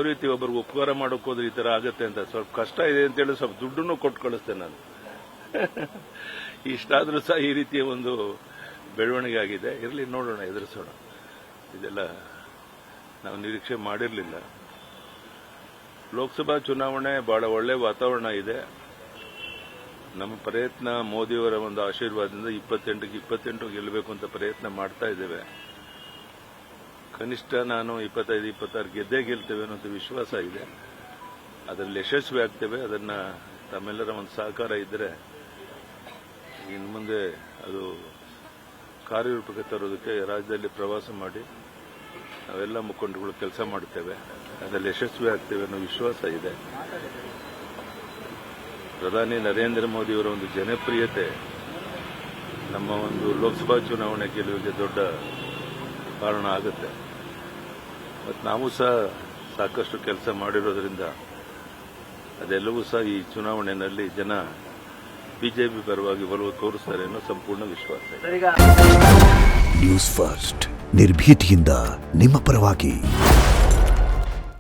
ರೀತಿ ಒಬ್ಬರಿಗೆ ಉಪಕಾರ ಮಾಡೋಕೆ ಹೋದ್ರೆ ಈ ತರ ಆಗತ್ತೆ ಅಂತ ಸ್ವಲ್ಪ ಕಷ್ಟ ಇದೆ ಅಂತ ಹೇಳಿ ಸ್ವಲ್ಪ ದುಡ್ಡನ್ನು ಕೊಟ್ಟು ಕಳಿಸ್ತೇನೆ ನಾನು. ಇಷ್ಟಾದ್ರೂ ಸಹ ಈ ರೀತಿಯ ಒಂದು ಬೆಳವಣಿಗೆ ಆಗಿದೆ. ಇರಲಿ, ನೋಡೋಣ, ಎದುರಿಸೋಣ. ಇದೆಲ್ಲ ನಾವು ನಿರೀಕ್ಷೆ ಮಾಡಿರಲಿಲ್ಲ. ಲೋಕಸಭಾ ಚುನಾವಣೆ ಬಹಳ ಒಳ್ಳೆ ವಾತಾವರಣ ಇದೆ. ನಮ್ಮ ಪ್ರಯತ್ನ ಮೋದಿಯವರ ಒಂದು ಆಶೀರ್ವಾದದಿಂದ 28 ಗೆಲ್ಲಬೇಕು ಅಂತ ಪ್ರಯತ್ನ ಮಾಡ್ತಾ ಇದ್ದೇವೆ. ಕನಿಷ್ಠ ನಾನು 25-26 ಗೆದ್ದೇ ಗೆಲ್ತೇವೆ ಅನ್ನೋ ವಿಶ್ವಾಸ ಇದೆ. ಅದರಲ್ಲಿ ಯಶಸ್ವಿ ಆಗ್ತೇವೆ. ಅದನ್ನ ತಮ್ಮೆಲ್ಲರ ಒಂದು ಸಹಕಾರ ಇದ್ದರೆ ಇನ್ನು ಮುಂದೆ ಅದು ಕಾರ್ಯರೂಪಕ್ಕೆ ತರೋದಕ್ಕೆ ರಾಜ್ಯದಲ್ಲಿ ಪ್ರವಾಸ ಮಾಡಿ ನಾವೆಲ್ಲ ಮುಖಂಡರುಗಳು ಕೆಲಸ ಮಾಡುತ್ತೇವೆ. ಅದರಲ್ಲಿ ಯಶಸ್ವಿ ಆಗ್ತೇವೆ ಅನ್ನೋ ವಿಶ್ವಾಸ ಇದೆ. ಪ್ರಧಾನಿ ನರೇಂದ್ರ ಮೋದಿಯವರ ಒಂದು ಜನಪ್ರಿಯತೆ ನಮ್ಮ ಒಂದು ಲೋಕಸಭಾ ಚುನಾವಣೆ ಗೆಲುವಿಗೆ ದೊಡ್ಡ ಕಾರಣ ಆಗುತ್ತೆ. ಮತ್ತು ನಾವು ಸಹ ಸಾಕಷ್ಟು ಕೆಲಸ ಮಾಡಿರೋದ್ರಿಂದ ಅದೆಲ್ಲವೂ ಸಹ ಈ ಚುನಾವಣೆಯಲ್ಲಿ ಜನ ಬಿಜೆಪಿ ಪರವಾಗಿ ಒಲವು ತೋರಿಸ್ತಾರೆ ಅನ್ನೋ ಸಂಪೂರ್ಣ ವಿಶ್ವಾಸ ಇದೆ. ನ್ಯೂಸ್ ಫಸ್ಟ್ ನಿರ್ಭೀತಿಯಿಂದ ನಿಮ್ಮ ಪರವಾಗಿ.